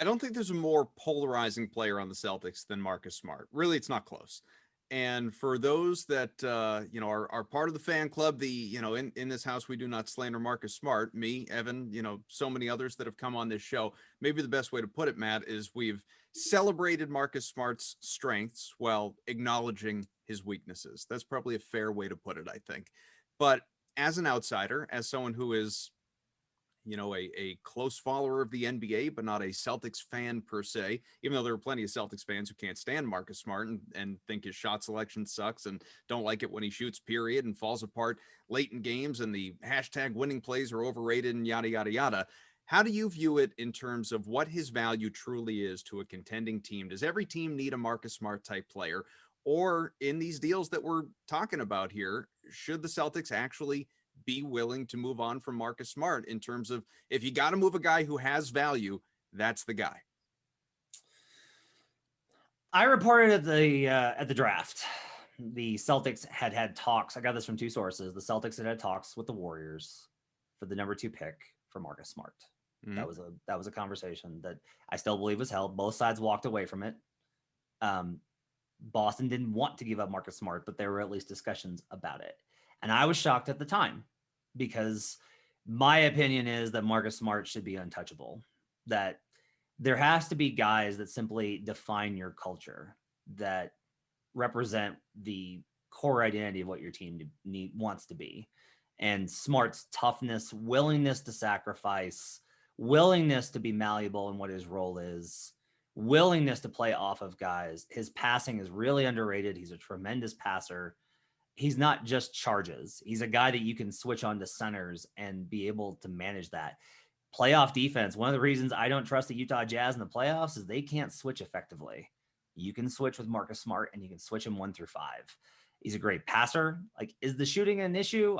I don't think there's a more polarizing player on the Celtics than Marcus Smart. Really, it's not close. And for those that are part of the fan club, in this house we do not slander Marcus Smart. Me, Evan, so many others that have come on this show. Maybe the best way to put it, Matt, is we've celebrated Marcus Smart's strengths while acknowledging his weaknesses. That's probably a fair way to put it, I think. But as an outsider, as someone who is a close follower of the NBA, but not a Celtics fan per se, even though there are plenty of Celtics fans who can't stand Marcus Smart and think his shot selection sucks and don't like it when he shoots, period, and falls apart late in games and the hashtag winning plays are overrated and yada, yada, yada. How do you view it in terms of what his value truly is to a contending team? Does every team need a Marcus Smart type player? Or in these deals that we're talking about here, should the Celtics actually be willing to move on from Marcus Smart in terms of if you got to move a guy who has value, that's the guy? I reported at the draft, the Celtics had talks. I got this from two sources. The Celtics had talks with the Warriors for the number 2 pick for Marcus Smart. Mm-hmm. That was a conversation that I still believe was held. Both sides walked away from it. Boston didn't want to give up Marcus Smart, but there were at least discussions about it. And I was shocked at the time because my opinion is that Marcus Smart should be untouchable, that there has to be guys that simply define your culture, that represent the core identity of what your team wants to be. And Smart's toughness, willingness to sacrifice, willingness to be malleable in what his role is, willingness to play off of guys. His passing is really underrated. He's a tremendous passer. He's not just charges. He's a guy that you can switch on to centers and be able to manage that. Playoff defense. One of the reasons I don't trust the Utah Jazz in the playoffs is they can't switch effectively. You can switch with Marcus Smart and you can switch him 1 through 5. He's a great passer. Like, is the shooting an issue?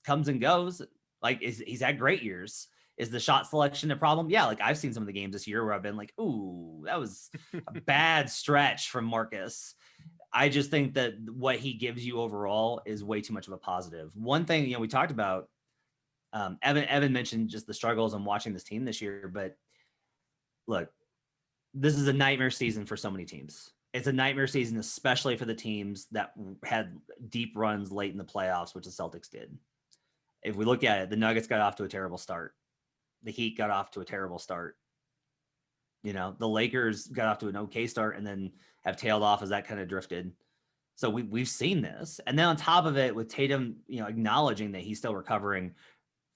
Comes and goes. Like, he's had great years. Is the shot selection a problem? Yeah. Like, I've seen some of the games this year where I've been like, ooh, that was a bad stretch from Marcus. I just think that what he gives you overall is way too much of a positive. One thing, we talked about, Evan mentioned just the struggles on watching this team this year, but look, this is a nightmare season for so many teams. It's a nightmare season, especially for the teams that had deep runs late in the playoffs, which the Celtics did. If we look at it, the Nuggets got off to a terrible start. The Heat got off to a terrible start. The Lakers got off to an okay start and then have tailed off as that kind of drifted. So we've seen this. And then on top of it, with Tatum, acknowledging that he's still recovering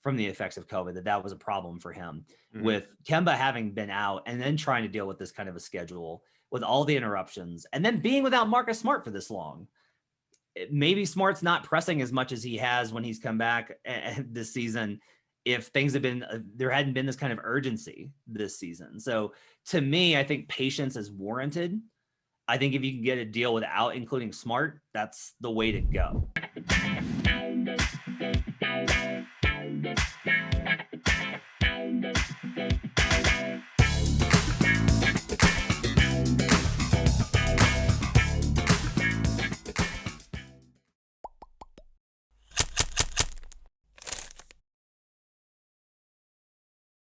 from the effects of COVID, that was a problem for him. Mm-hmm. With Kemba having been out and then trying to deal with this kind of a schedule with all the interruptions and then being without Marcus Smart for this long. Maybe Smart's not pressing as much as he has when he's come back this season. If things have been, there hadn't been this kind of urgency this season. So to me, I think patience is warranted. I think if you can get a deal without including Smart, that's the way to go.